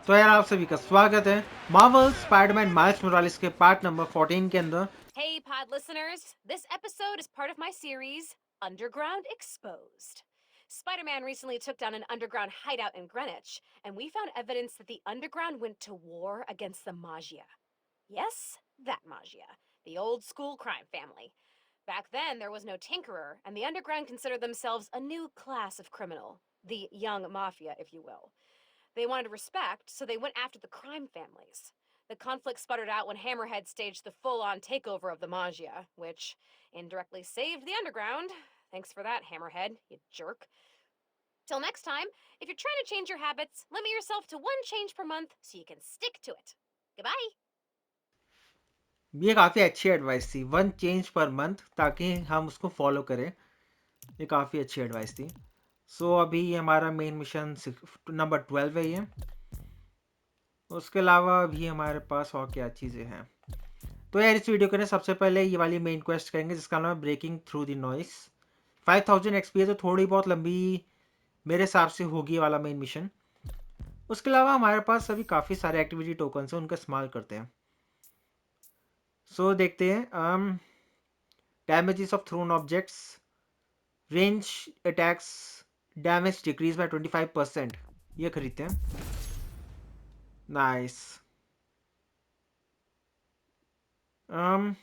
तो यार आप सभी का स्वागत है मार्वल स्पाइडरमैन माइल्स मोरालिस के पार्ट नंबर 14 के अंदर। Hey, pod listeners! This episode is part of my series, Underground Exposed. Spider Man recently took down an underground hideout in Greenwich, and we found evidence that the underground went to war against the Magia. Yes, that Magia, the old school crime family. Back then, there was no Tinkerer, and the underground considered themselves a new class of criminal, the young mafia, if you will. They wanted respect, so they went after the crime families. The conflict sputtered out when Hammerhead staged the full-on takeover of the Magia, which indirectly saved the underground. Thanks for that, Hammerhead, you jerk. Till next time, if you're trying to change your habits, limit yourself to one change per month so you can stick to it. Goodbye! ये काफ़ी अच्छी advice थी, 1 change per month, ताकि हम उसको follow करें। ये काफ़ी अच्छी एडवाइस थी। सो अभी हमारा मेन मिशन नंबर 12 है ये। उसके अलावा भी हमारे पास और क्या चीज़ें हैं। तो यार इस वीडियो के ना सबसे पहले ये वाली मेन क्वेस्ट करेंगे जिसका नाम है breaking through the noise. 5000 XP तो थोड़ी बहुत लंबी मेरे हिसाब से होगी ये वाला मेन मिशन। उसके अलावा हमारे पास अभी काफ़ी सारे एक्टिविटी टोकन हैं, उनका इस्तेमाल करते हैं। सो देखते हैं। Damages of thrown objects, range attacks, damage decrease by 25%, ये खरीदते हैं। नाइस। um,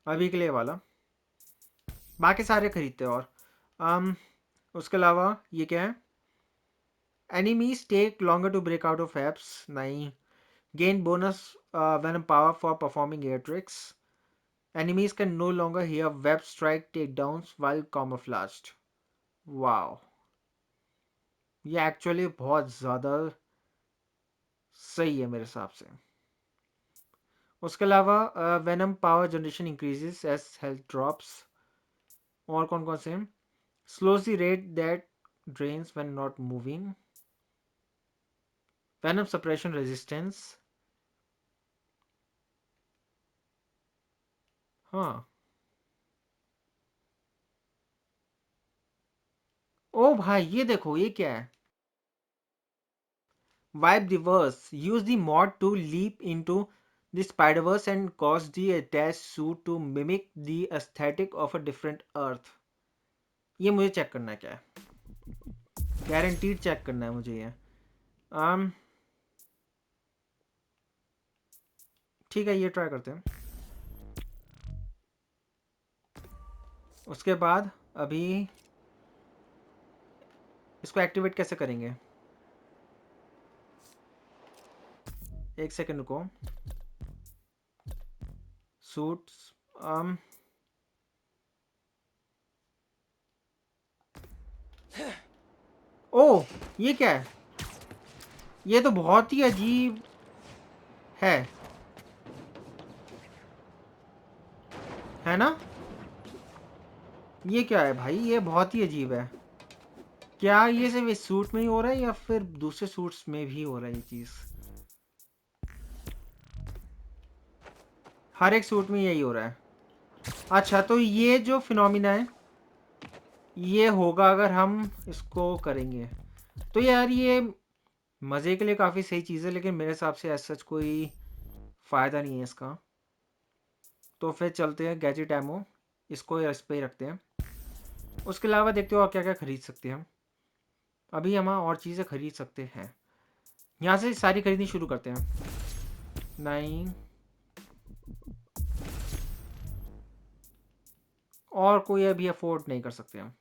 अभी के लिए वाला, बाकी सारे खरीदते हैं। और उसके अलावा ये क्या है, enemies take longer to break out of apps, नहीं। Gain bonus venom power for performing air tricks, enemies can no longer hear web strike takedowns while camouflaged. Wow, ये एक्चुअली बहुत ज़्यादा सही है मेरे हिसाब से। उसके अलावा venom power generation increases as health drops. और कौन कौन से हैं, slows the rate that drains when not moving, venom suppression resistance. हाँ, ओ भाई ये देखो ये क्या है, wipe the verse. Use the mod to leap into the Spider-Verse and cause the attached suit to mimic the aesthetic of a different Earth. ये मुझे चेक करना है क्या है, गारंटीड चेक करना है मुझे ये। ठीक है, ये ट्राई करते हैं। उसके बाद अभी इसको एक्टिवेट कैसे करेंगे, एक सेकंड रुको। सूट्स, ओ ये क्या है, ये तो बहुत ही अजीब है ना। ये क्या है भाई, ये बहुत ही अजीब है। क्या ये सिर्फ इस सूट में ही हो रहा है या फिर दूसरे सूट्स में भी हो रहा है ये चीज़? हर एक सूट में यही हो रहा है। अच्छा, तो ये जो फिनोमिना है ये होगा अगर हम इसको करेंगे। तो यार ये मज़े के लिए काफ़ी सही चीज़ है, लेकिन मेरे हिसाब से ऐसा कोई फ़ायदा नहीं है इसका। तो फिर चलते हैं गैजेट एमो, इसको इस पे ही रखते हैं। उसके अलावा देखते हो और क्या क्या ख़रीद सकते हैं हम। अभी हम और चीज़ें ख़रीद सकते हैं, यहाँ से सारी खरीदनी शुरू करते हैं। नहीं, और कोई अभी अफोर्ड नहीं कर सकते हम।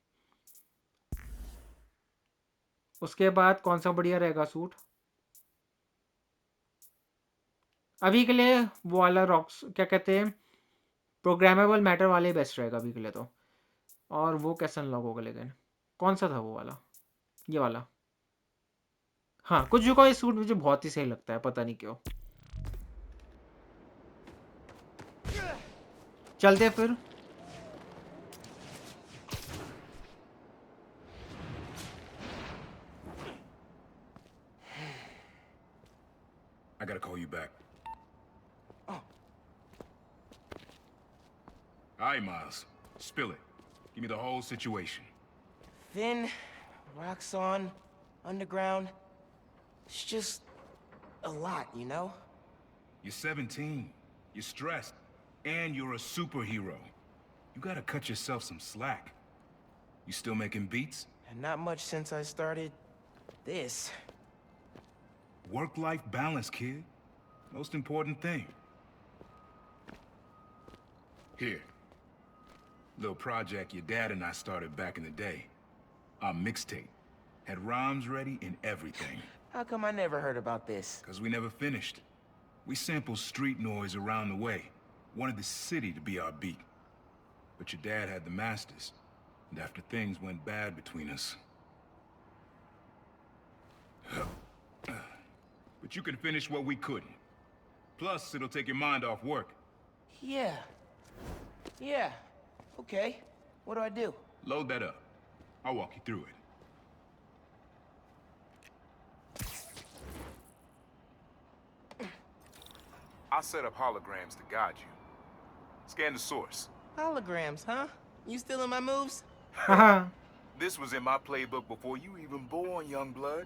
उसके बाद कौन सा बढ़िया रहेगा सूट, अभी के लिए वो वाला रॉक्स क्या कहते हैं, प्रोग्रामेबल मैटर वाले बेस्ट रहेगा अभी के लिए तो। और वो कैसे अनलॉक होगा, लेकिन कौन सा था वो वाला, ये वाला। हाँ, कुछ भी कोई सूट मुझे बहुत ही सही लगता है, पता नहीं क्यों। चलते फिर। I gotta call you back. Oh. All right, Miles. Spill it. Give me the whole situation. Finn, Roxxon, Underground. It's just a lot, you know? You're 17. You're stressed. And you're a superhero. You gotta cut yourself some slack. You still making beats? And not much since I started this. Work-life balance, kid. Most important thing. Here. Little project your dad and I started back in the day. Our mixtape. Had rhymes ready and everything. How come I never heard about this? Cause we never finished. We sampled street noise around the way. Wanted the city to be our beat. But your dad had the masters. And after things went bad between us... But you can finish what we couldn't. Plus, it'll take your mind off work. Yeah. Yeah. Okay. What do I do? Load that up. I'll walk you through it. I'll set up holograms to guide you. Scan the source. Holograms, huh? You stealing my moves? Haha. This was in my playbook before you even born, young blood.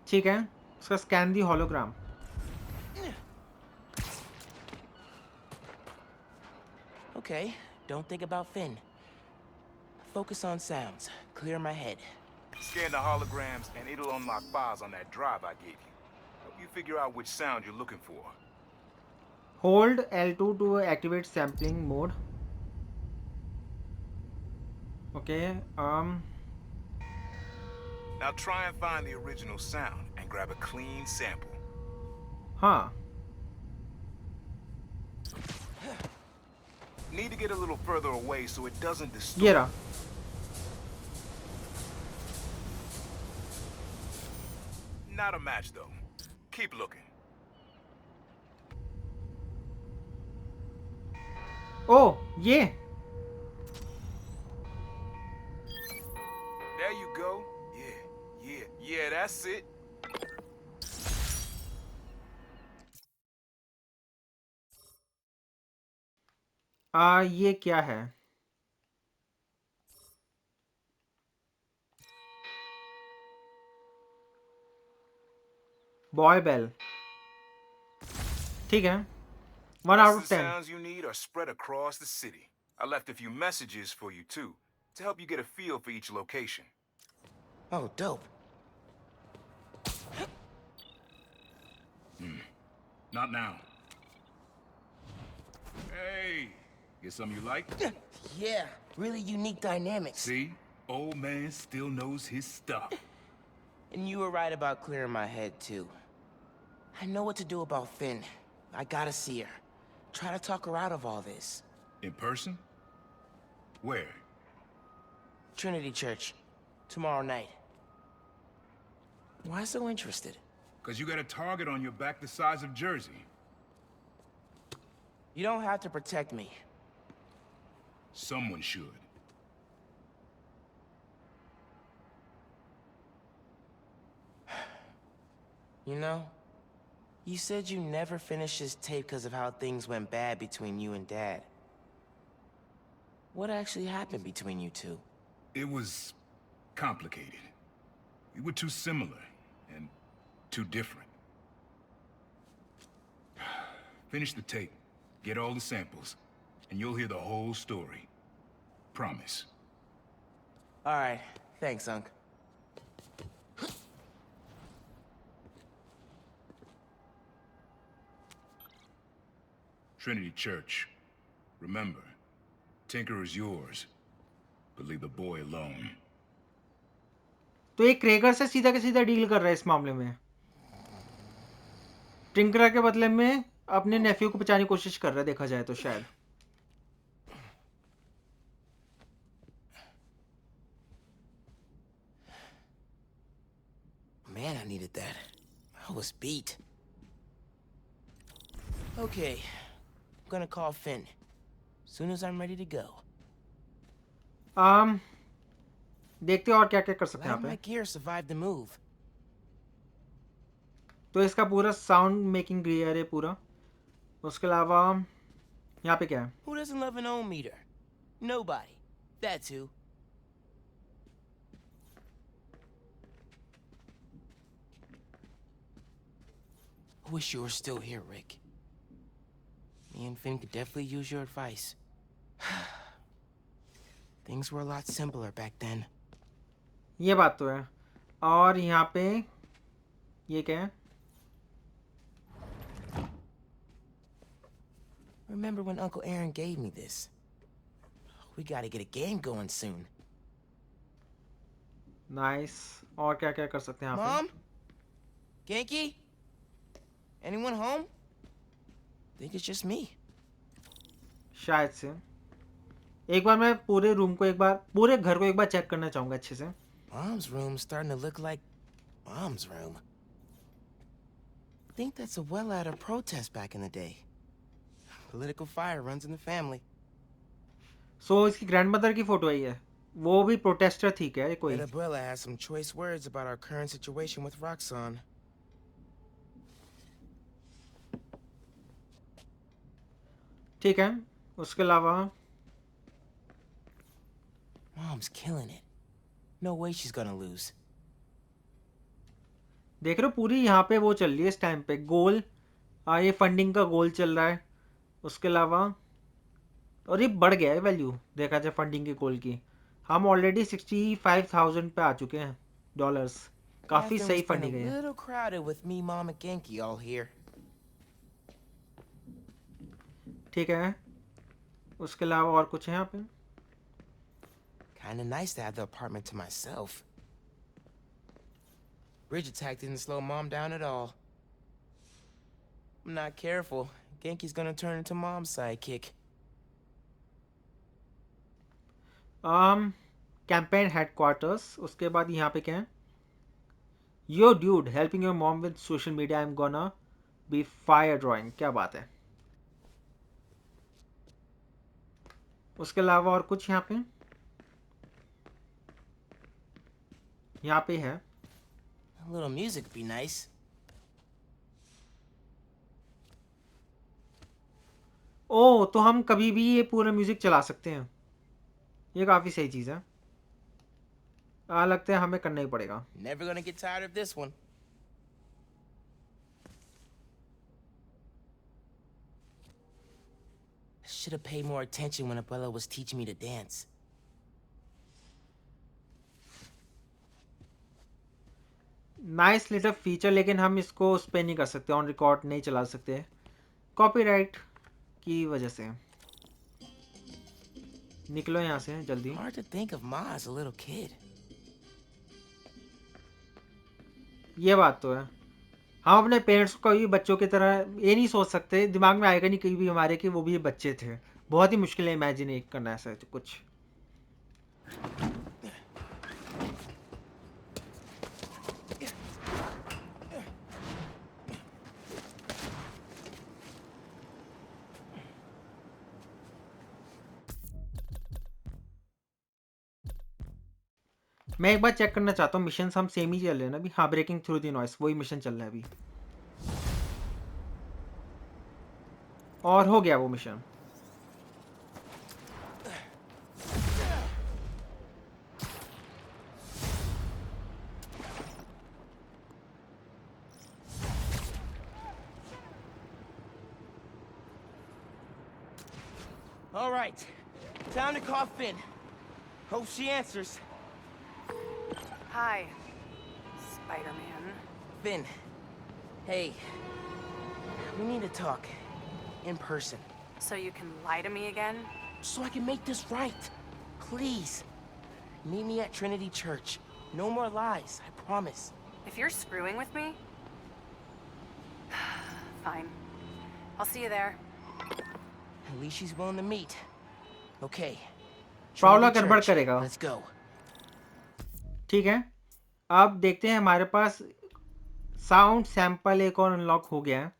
ठीक है, उसका scan the hologram. Okay, don't think about Finn. Focus on sounds. Clear my head. Scan the holograms and it'll unlock files on that drive I gave you. Help you figure out which sound you're looking for. Hold L2 to activate sampling mode. Okay, Now try and find the original sound and grab a clean sample. हाँ. Need to get a little further away so it doesn't ये distort. रहा. Not a match though. Keep looking. Oh, ये. There you go. Yeah, that's it. ये क्या है? Boy bell. ठीक है. 1 out Most of of the 10. sounds you need are spread across the city. I left a few messages for you too, to help you get a feel for each location. Oh, dope. Not now. Hey, get something you like? Yeah, really unique dynamics. See? Old man still knows his stuff. And you were right about clearing my head, too. I know what to do about Finn. I gotta see her. Try to talk her out of all this. In person? Where? Trinity Church. Tomorrow night. Why so interested? Because you got a target on your back the size of Jersey. You don't have to protect me. Someone should. You know, you said you never finished this tape because of how things went bad between you and Dad. What actually happened between you two? It was complicated. We were too similar and too different. Finish the tape, get all the samples, and you'll hear the whole story. Promise. All right, thanks, Unc. Trinity Church. Remember, Tinker is yours, but leave the boy alone. तो एक क्रेगर से सीधा के सीधा deal कर रहा है इस मामले में. टिंकरा के बदले में अपने नेफ्यू को बचाने की कोशिश कर रहा है, देखा जाए तो शायद. Man, I needed that. I was beat. Okay, I'm gonna call Finn. Soon as I'm ready to go. देखते हैं और क्या क्या कर सकते हैं Glad यहाँ my पे. gear survived the move. तो इसका पूरा साउंड मेकिंग गियर है पूरा. उसके अलावा यहाँ पे क्या है? Who doesn't love an ohm meter? Nobody. That too. I wish you were still here, Rick. Me and Finn could definitely use your advice. Things were a lot simpler back then. ये बात तो है। और यहाँ पे ये क्या है? Remember when Uncle Aaron gave me this? We gotta get a game going soon. Nice. और क्या क्या कर सकते हैं यहाँ पे? Mom? Genki? Anyone home? Think it's just me. शायद से। एक बार मैं पूरे रूम को, एक बार पूरे घर को एक बार चेक करना चाहूंगा अच्छे से। Mom's room's starting to look like Mom's room. Think that's a well out of protest back in the day. Political fire runs in the family. सो इसकी ग्रैंडमदर की फोटो है ये। वो भी प्रोटेस्टर थी क्या ये कोई? Bet Abuela has some choice words about our current situation with Roxanne. ठीक है। उसके अलावा Mom's killing it. No way she's gonna lose. देख रहे हो पूरी यहाँ पे वो चल रही है इस टाइम पे गोल। ये फंडिंग का गोल चल रहा है। उसके अलावा और ये बढ़ गया है वैल्यू देखा जाए फंडिंग के गोल की। हम ऑलरेडी 65,000 पे आ चुके हैं डॉलर्स। काफ़ी Bathroom सही was getting फंडिंग a है। little crowded with me, Mom, and Genki all here. ठीक है। उसके अलावा और कुछ है यहाँ पे? Kinda nice to have the apartment to myself. Bridge attack didn't slow Mom down at all. I'm not careful. Genki's gonna turn into Mom's sidekick. Campaign headquarters. उसके बाद यहाँ पे क्या है? Yo dude helping your mom with social media, I am gonna be fire drawing. क्या बात है? उसके अलावा और कुछ यहाँ पे? यहाँ पे है A little music would be nice. ओ, तो हम कभी भी ये पूरा म्यूजिक चला सकते हैं। ये काफ़ी सही चीज़ है। लगता है हमें करना ही पड़ेगा। Never gonna get tired of this one. Should have paid more attention when Abuela was teaching me to dance. Nice little feature, लेकिन हम इसको उस पर नहीं कर सकते, ऑन रिकॉर्ड नहीं चला सकते कॉपीराइट की वजह से। निकलो यहाँ से जल्दी। Hard to think of Ma as a little kid. ये बात तो है। हम अपने पेरेंट्स को कभी बच्चों की तरह ये नहीं सोच सकते, दिमाग में आएगा नहीं कभी भी हमारे कि वो भी बच्चे थे। बहुत ही मुश्किल है इमेजिन करना ऐसा कुछ। मैं एक बार चेक करना चाहता हूँ मिशन हम सेम ही चल रहे हैं ना अभी। हाँ, ब्रेकिंग थ्रू द नॉइस वही मिशन चल रहा है अभी। और हो गया वो mission. All right, time to call Finn. Hope she answers. Hi, Spider-Man. Finn, hey, we need to talk in person So you can lie to me again? so I can make this right. Please, meet me at Trinity Church. No more lies, I promise. If you're screwing with me... Fine. I'll see you there. At least she's willing to meet. Okay. Prowler Trinity गड़बड़ Church, करेगा। Let's go. ठीक है, अब देखते हैं। हमारे पास sound sample एक और अनलॉक हो गया है।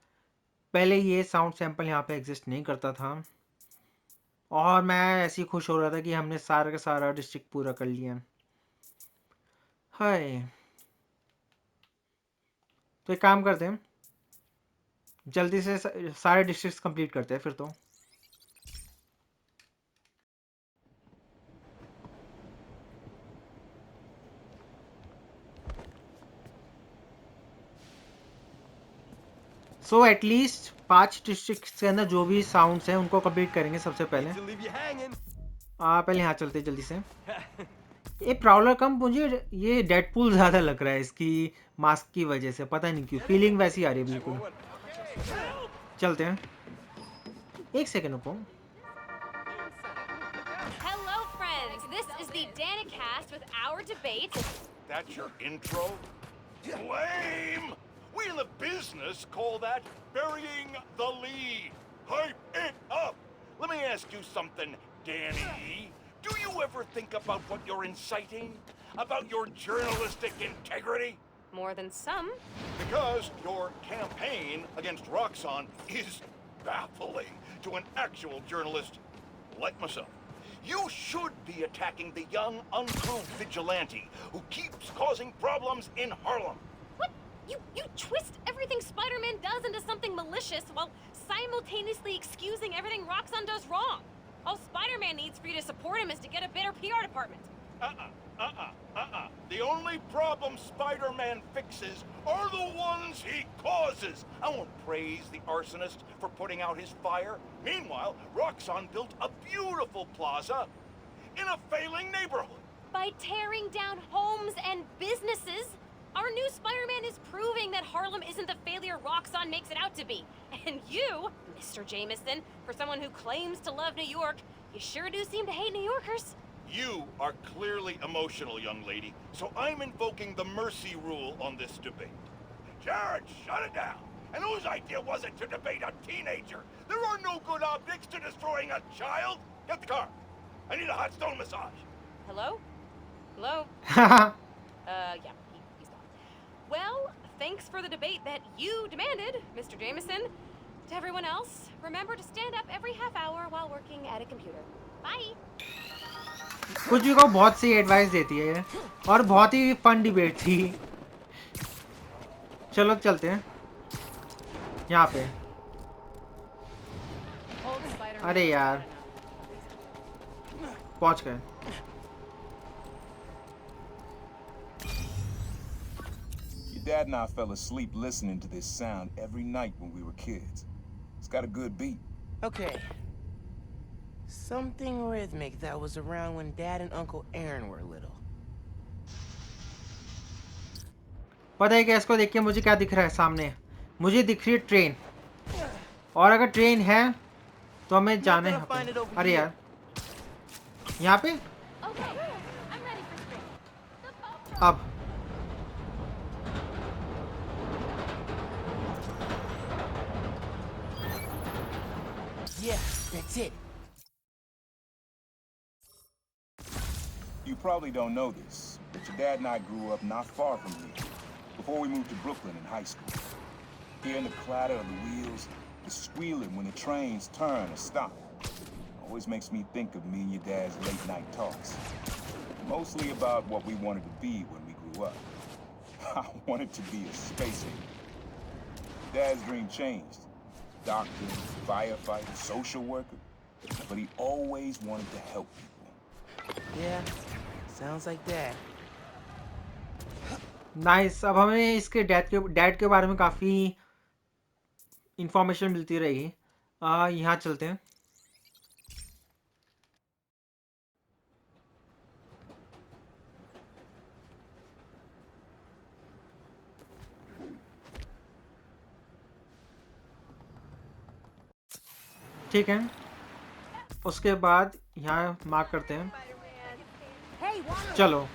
पहले ये साउंड सैंपल यहाँ पे एग्जिस्ट नहीं करता था और मैं ऐसे ही खुश हो रहा था कि हमने सारा का सारा डिस्ट्रिक्ट पूरा कर लिया। हाय, तो एक काम करते हैं, जल्दी से सारे डिस्ट्रिक्ट्स कंप्लीट करते हैं फिर तो। सो एटलीस्ट 5 डिस्ट्रिक्ट्स के अंदर जो भी साउंड्स हैं उनको कंप्लीट करेंगे सबसे पहले। पहले यहाँ चलते हैं जल्दी से। ये प्राउलर कम, मुझे ये डेडपूल ज़्यादा लग रहा है इसकी मास्क की वजह से, पता नहीं क्यों फीलिंग वैसी आ रही है बिल्कुल। चलते हैं, एक सेकेंड रुको। Hello, friends. This is the Danicast with our debate. That's your intro? Lame! We in the business call that burying the lead. Hype it up! Let me ask you something, Danny. Do you ever think about what you're inciting? About your journalistic integrity? More than some. Because your campaign against Roxxon is baffling to an actual journalist like myself. You should be attacking the young, unproved vigilante who keeps causing problems in Harlem. What? You twist everything Spider-Man does into something malicious while simultaneously excusing everything Roxxon does wrong. All Spider-Man needs for you to support him is to get a better PR department. The only problem Spider-Man fixes are the ones he causes. I won't praise the arsonist for putting out his fire. Meanwhile, Roxxon built a beautiful plaza in a failing neighborhood. By tearing down homes and businesses, our new Spider-Man is proving that Harlem isn't the failure Roxxon makes it out to be. And you, Mr. Jameson, for someone who claims to love New York, you sure do seem to hate New Yorkers. You are clearly emotional, young lady, so I'm invoking the mercy rule on this debate. Jared, shut it down! And whose idea was it to debate a teenager? There are no good optics to destroying a child! Get the car! I need a hot stone massage! Hello? Hello? Yeah, he's gone. Well, thanks for the debate that you demanded, Mr. Jameson. To everyone else, remember to stand up every half hour while working at a computer. Bye! कुछ भी कहो, बहुत सी advice देती है और बहुत ही fun debate थी। चलो चलते हैं यहाँ पे। अरे यार पहुंच गए। Your dad and I fell asleep listening to this sound every night when we were kids. It's got a good beat. Okay. Something rhythmic that was around when Dad and Uncle Aaron were little. पता है क्या, इसको देख के मुझे क्या दिख रहा है सामने? मुझे दिख रही है ट्रेन, और अगर ट्रेन है तो हमें जाना है यहाँ पे। अरे यार यहाँ पे अब Yeah, that's it. You probably don't know this, but your dad and I grew up not far from here, before we moved to Brooklyn in high school. Hearing the clatter of the wheels, the squealing when the trains turn or stop, always makes me think of me and your dad's late night talks. Mostly about what we wanted to be when we grew up. I wanted to be a space agent. Dad's dream changed. Doctor, firefighter, social worker. But he always wanted to help people. Yeah, sounds like Dad. Nice. अब हमें इसके dad के बारे में काफ़ी information मिलती रहेगी। यहाँ चलते हैं। ठीक है, उसके बाद यहाँ मार्क करते हैं। चलो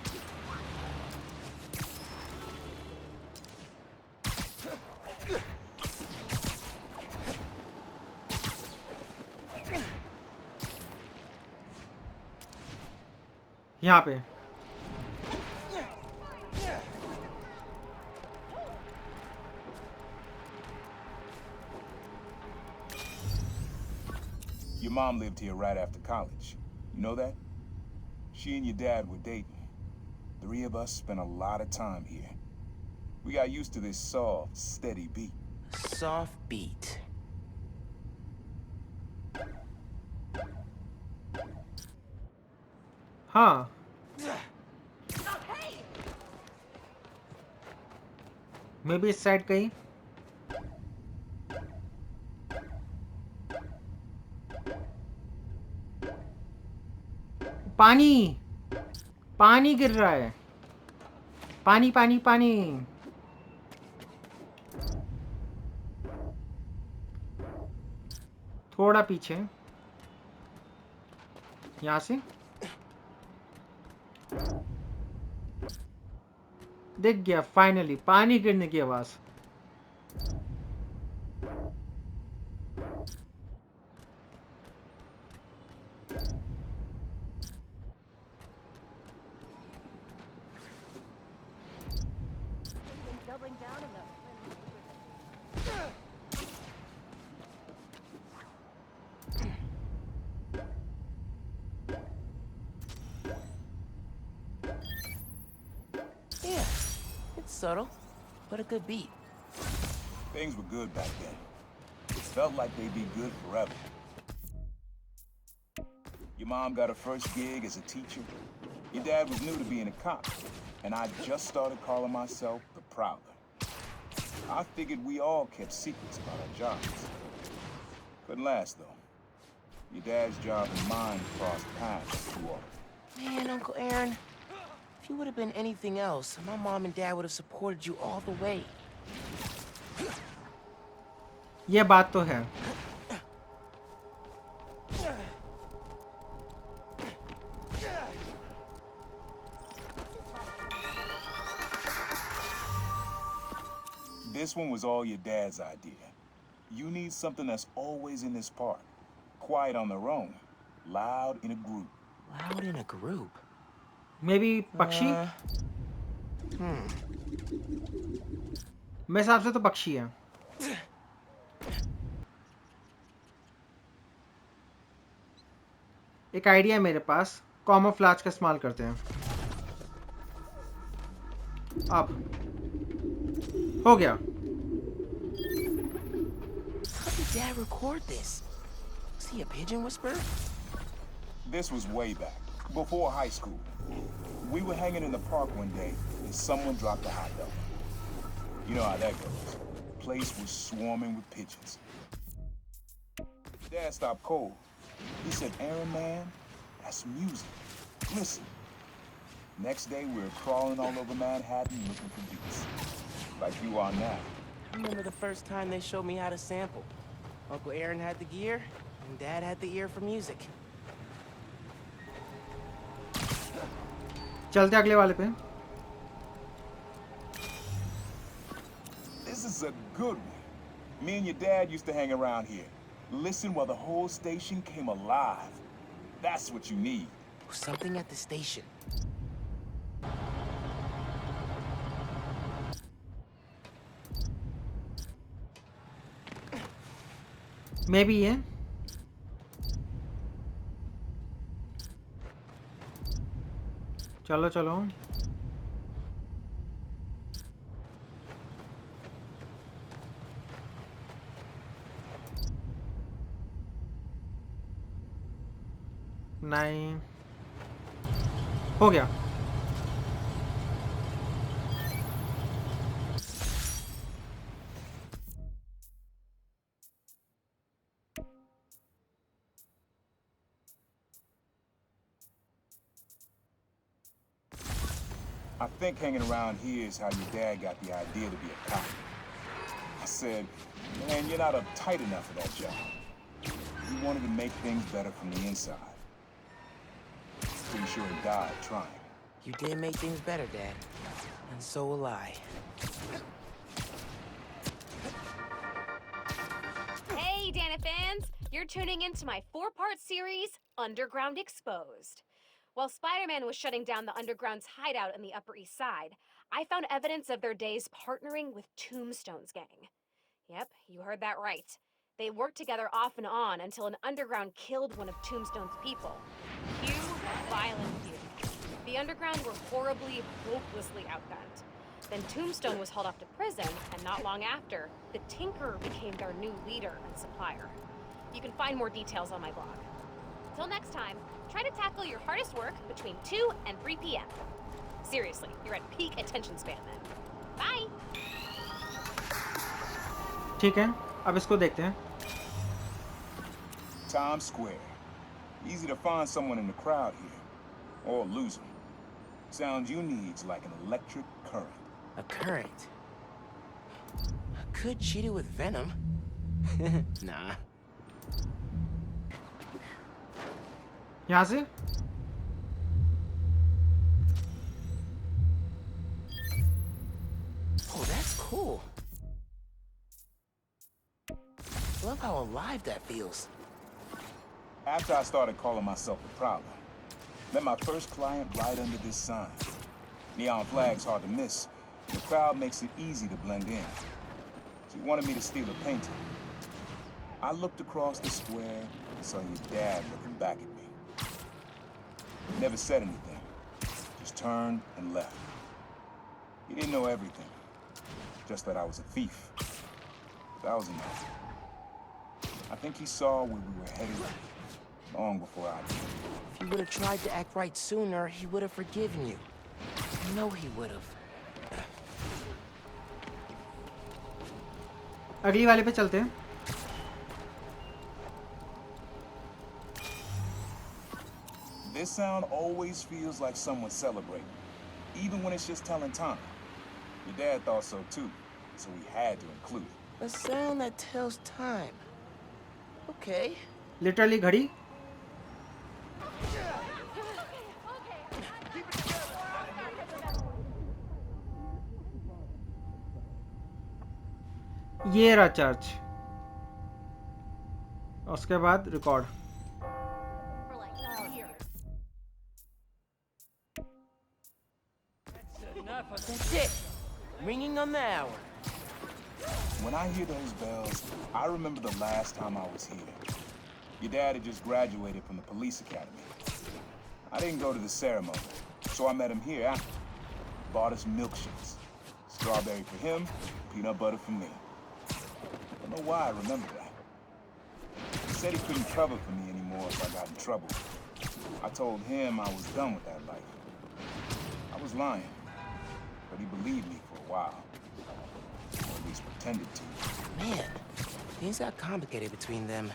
यहाँ पे Your mom lived here right after college. You know that? She and your dad were dating. 3 of us spent a lot of time here. We got used to this soft, steady beat. Soft beat. हाँ may be इस side कहीं। पानी पानी गिर रहा है, पानी पानी पानी। थोड़ा पीछे, यहाँ से दिख गया फाइनली पानी गिरने की आवाज। Yeah, it's subtle, but a good beat. Things were good back then. It felt like they'd be good forever. Your mom got her first gig as a teacher. Your dad was new to being a cop, and I just started calling myself the Prowler. I figured we all kept secrets about our jobs. Couldn't last, though. Your dad's job and mine crossed paths too often. Man, Uncle Aaron, if you would have been anything else, my mom and dad would have supported you all the way. ये बात तो है। This one was all your dad's idea. You need something that's always in this park. Quiet on their own. Loud in a group. Loud in a group. May be पक्षी। मेरे हिसाब से तो पक्षी है। एक आइडिया है मेरे पास, कॉमोफ्लाज का इस्तेमाल करते हैं। अब हो गया। How did Dad record this? Was he a pigeon whisperer? This was way back, before high school. We were hanging in the park one day, and someone dropped a hot dog. You know how that goes. Place was swarming with pigeons. Dad stopped cold. He said, "Aaron, man, that's music. Listen." Next day, we were crawling all over Manhattan looking for beats. Like you are now. I remember the first time they showed me how to sample. Uncle Aaron had the gear, and Dad had the ear for music. चलते अगले वाले पे। This is a good one. Me and your dad used to hang around here. Listen while the whole station came alive. That's what you need. Something at the station. May be ये चलो चलो। नहीं हो गया। I think hanging around here is how your dad got the idea to be a cop. I said, "Man, you're not uptight enough for that job." He wanted to make things better from the inside. Pretty sure he died trying. You did make things better, Dad. And so will I. Hey, Dana fans! You're tuning into my 4-part series, Underground Exposed. While Spider-Man was shutting down the Underground's hideout in the Upper East Side, I found evidence of their days partnering with Tombstone's gang. Yep, you heard that right. They worked together off and on until an Underground killed one of Tombstone's people. Cue violent feud. The Underground were horribly, hopelessly outgunned. Then Tombstone was hauled off to prison, and not long after, the Tinker became their new leader and supplier. You can find more details on my blog. Till next time, try to tackle your hardest work between 2 and 3 p.m. Seriously, you're at peak attention span then. Bye! ठीक है, अब इसको देखते हैं। Times Square. Easy to find someone in the crowd here. or lose them. Sound you need's like an electric current. A current. Could cheat it with venom. Nah. यहाँ से Oh, that's cool. Love how alive that feels. After I started calling myself a Prowler, met my first client right under this sign. Neon flag's hard to miss. The crowd makes it easy to blend in. She wanted me to steal a painting. I looked across the square and saw your dad looking back at me. He never said anything, just turned and left. He didn't know everything, just that I was a thief. That was enough. I think he saw where we were headed long before I did. If you would have tried to act right sooner, he would have forgiven you. I know he would have. अगली वाले पे चलते हैं. This sound always feels like someone celebrating, even when it's just telling time. Your dad thought so too, so he had to include it. A sound that tells time. Okay. Literally घड़ी. ये रहा church. उसके बाद record. That's it. Ringing on the hour. When I hear those bells, I remember the last time I was here. Your dad had just graduated from the police academy. I didn't go to the ceremony, so I met him here after. Bought us milkshakes. Strawberry for him, peanut butter for me. Don't know why I remember that. He said he couldn't cover for me anymore if I got in trouble. I told him I was done with that life. I was lying, but he believed me for a while. Or at least pretended to. Man, things got complicated between them.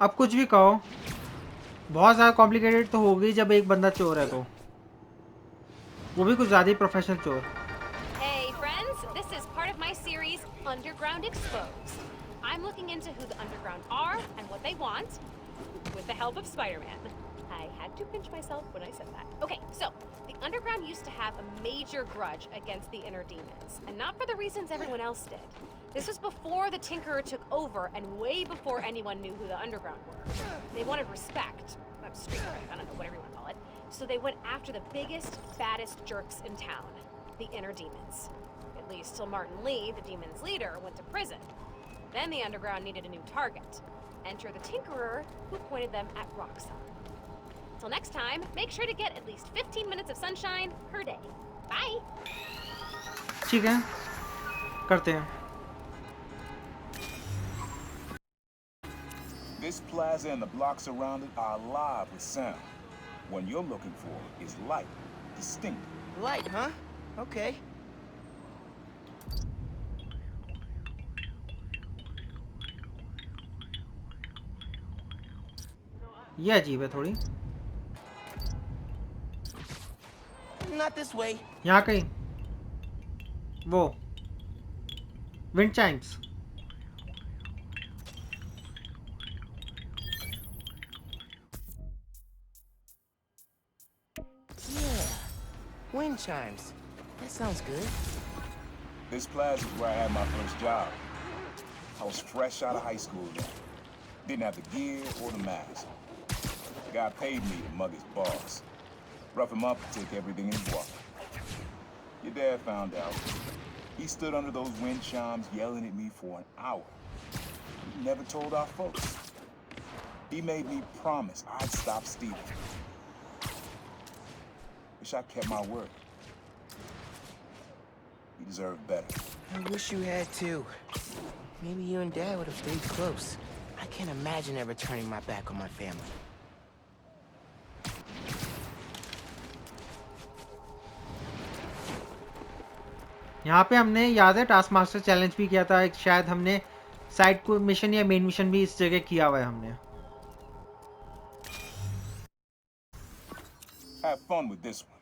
अब कुछ भी कहो, बहुत ज़्यादा complicated तो हो गई जब एक बंदा चोर है तो, वो भी कुछ ज़्यादा ही प्रोफेशनल चोर. Hey friends, this is part of my series, Underground Exposed. I'm looking into who the Underground are and what they want, with the help of Spider-Man. I had to pinch myself when I said that. Okay, so, the Underground used to have a major grudge against the Inner Demons, and not for the reasons everyone else did. This was before the Tinkerer took over and way before anyone knew who the Underground were. They wanted respect. Street cred, I don't know, whatever you want to call it. So they went after the biggest, baddest jerks in town, the Inner Demons. At least till Martin Lee, the Demon's leader, went to prison. Then the Underground needed a new target. Enter the Tinkerer, who pointed them at Roxxon. Till next time, make sure to get at least 15 minutes of sunshine per day. Bye! ठीक है, करते हैं. This plaza and the blocks around it are alive with sound. What you're looking for is light, distinct. Light, huh? Okay. ये अजीब है थोड़ी. Not this way. यहाँ कहीं वो wind Chimes. Yeah. Wind chimes. That sounds good. This plaza is where I had my first job. I was fresh out of high school then. Didn't have the gear or the mask. The guy paid me to mug his boss. Rough him up and take everything in his wallet. Your dad found out. He stood under those wind chimes yelling at me for an hour. He never told our folks. He made me promise I'd stop stealing. Wish I kept my word. He deserved better. I wish you had too. Maybe you and Dad would have stayed close. I can't imagine ever turning my back on my family. यहाँ पे हमने याद है task master challenge भी किया था. एक शायद हमने साइड को मिशन या मेन मिशन भी इस जगह किया हुआ है हमने. Have fun with this one.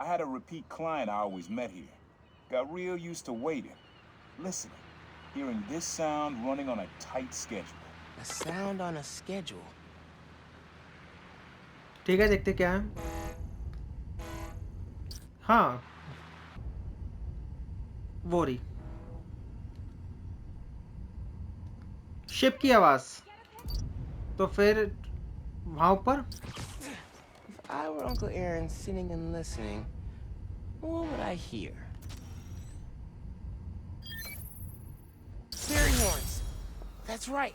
I had a repeat client I always met here. Got real used to waiting, listening, hearing this sound running on a tight schedule. A sound on a schedule. ठीक है, देखते क्या है. हाँ, वो रही ship की आवाज. तो फिर वहां ऊपर. If I were Uncle Aaron sitting and listening, what would I hear? Fairy horns! That's right!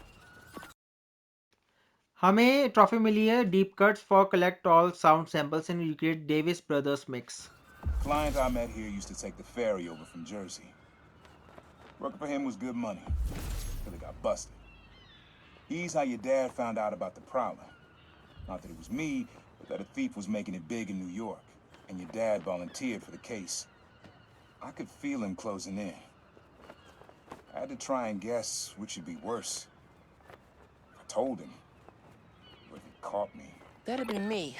हमें ट्रॉफी मिली है deep cuts for collect all sound samples and recreate Davis brothers mix. Client I met here used to take the ferry over from Jersey. Working for him was good money, till he got busted. He's how your dad found out about the Prowler. Not that it was me, but that a thief was making it big in New York, and your dad volunteered for the case. I could feel him closing in. I had to try and guess which would be worse. If I told him, or if he caught me. That'd have been me.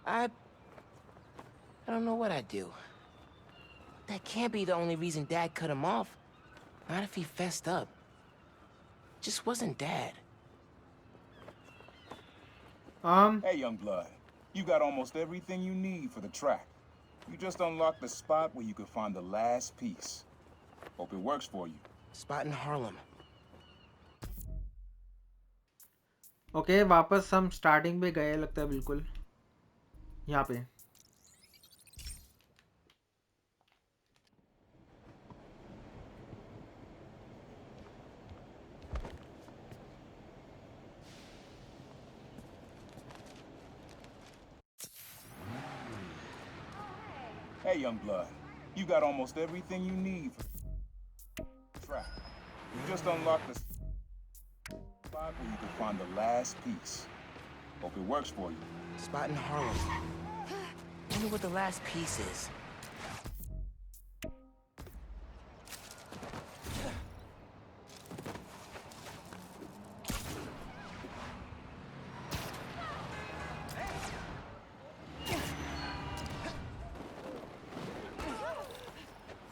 I don't know what I'd do. That can't be the only reason Dad cut him off. Not if he fessed up. Just wasn't Dad. Hey, young blood. You got almost everything you need for the track. You just unlocked the spot where you could find the last piece. Hope it works for you. Spot in Harlem. Okay, वापस हम starting पे गए लगता है बिल्कुल. यहाँ पे Hey, young blood. You got almost everything you need for the track. You just unlocked the spot where you can find the last piece. Hope it works for you. Spot in Harlem. Wonder what the last piece is.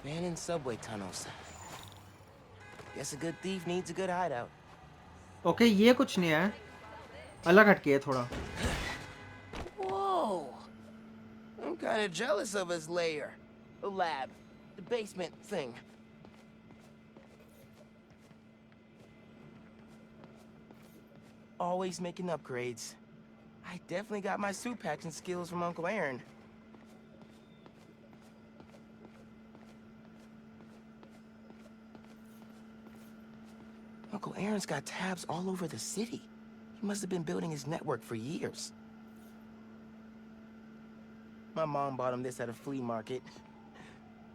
Abandoned subway tunnels. Guess a good thief needs a good hideout. Okay, ये कुछ नहीं है, अलग हटके है थोड़ा. Whoa! I'm kind of jealous of his lair. The lab. The basement thing. Always making upgrades. I definitely got my suit patching skills from Uncle Aaron. Uncle Aaron's got tabs all over the city. He must have been building his network for years. My mom bought him this at a flea market.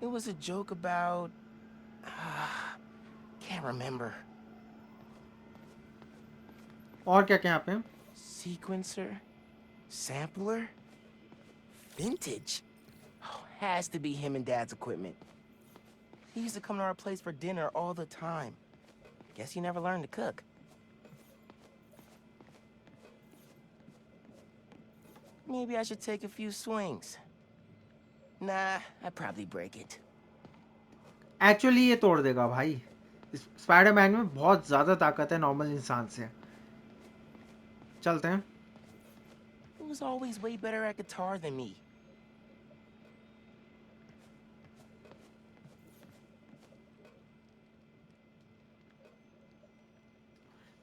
It was a joke about... can't remember. और क्या क्या यहाँ पे. Sequencer? Sampler? Vintage? Oh, has to be him and Dad's equipment. He used to come to our place for dinner all the time. Guess he never learned to cook. Maybe I should take a few swings. Nah, I'd probably break it. Actually ये तोड़ देगा भाई. Spiderman में बहुत ज्यादा ताकत है normal इंसान से. चलते हैं. He was always way better at guitar than me.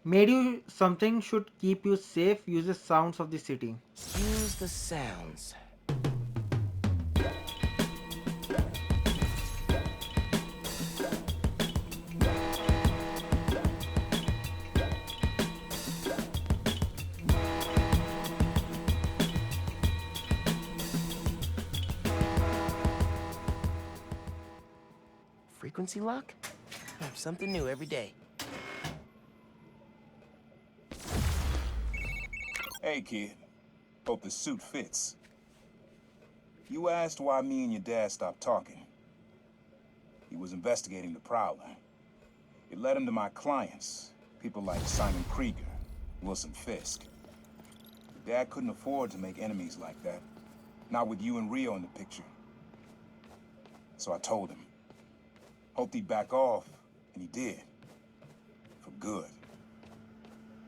Made you something should keep you safe. Use the sounds of the city. Use the sounds. Frequency lock? Something new every day. Hey, kid. Hope the suit fits. You asked why me and your dad stopped talking. He was investigating the Prowler. It led him to my clients, people like Simon Krieger, Wilson Fisk. Dad couldn't afford to make enemies like that. Not with you and Rio in the picture. So I told him. Hoped he'd back off, and he did. For good.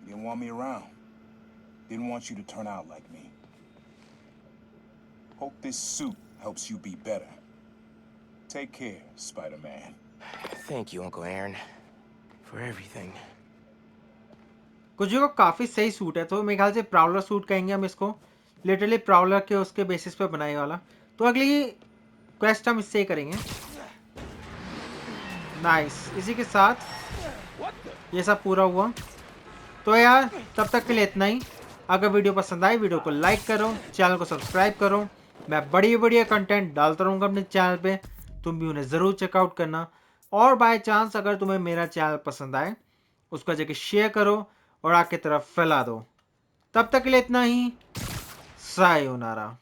He didn't want me around. Didn't want you to turn out like me. Hope this suit helps you be better. Take care, Spider-Man. Thank you, Uncle Aaron, for everything. कुछ को काफी सही suit है, तो मेरे ख्याल से Prowler suit कहेंगे हम इसको. लिटरली प्राउलर के उसके बेसिस पे बनाए वाला. तो अगली क्वेस्ट हम इससे ही करेंगे. नाइस. इसी के साथ ये सब पूरा हुआ. तो यार तब तक के लिए इतना ही. अगर वीडियो पसंद आए वीडियो को लाइक करो, चैनल को सब्सक्राइब करो. मैं बढ़िया बढ़िया कंटेंट डालता रहूँगा अपने चैनल पे, तुम भी उन्हें ज़रूर चेकआउट करना. और बाय चांस अगर तुम्हें मेरा चैनल पसंद आए, उसको जाके शेयर करो और आगे तरफ फैला दो. तब तक के लिए इतना ही. सायोनारा.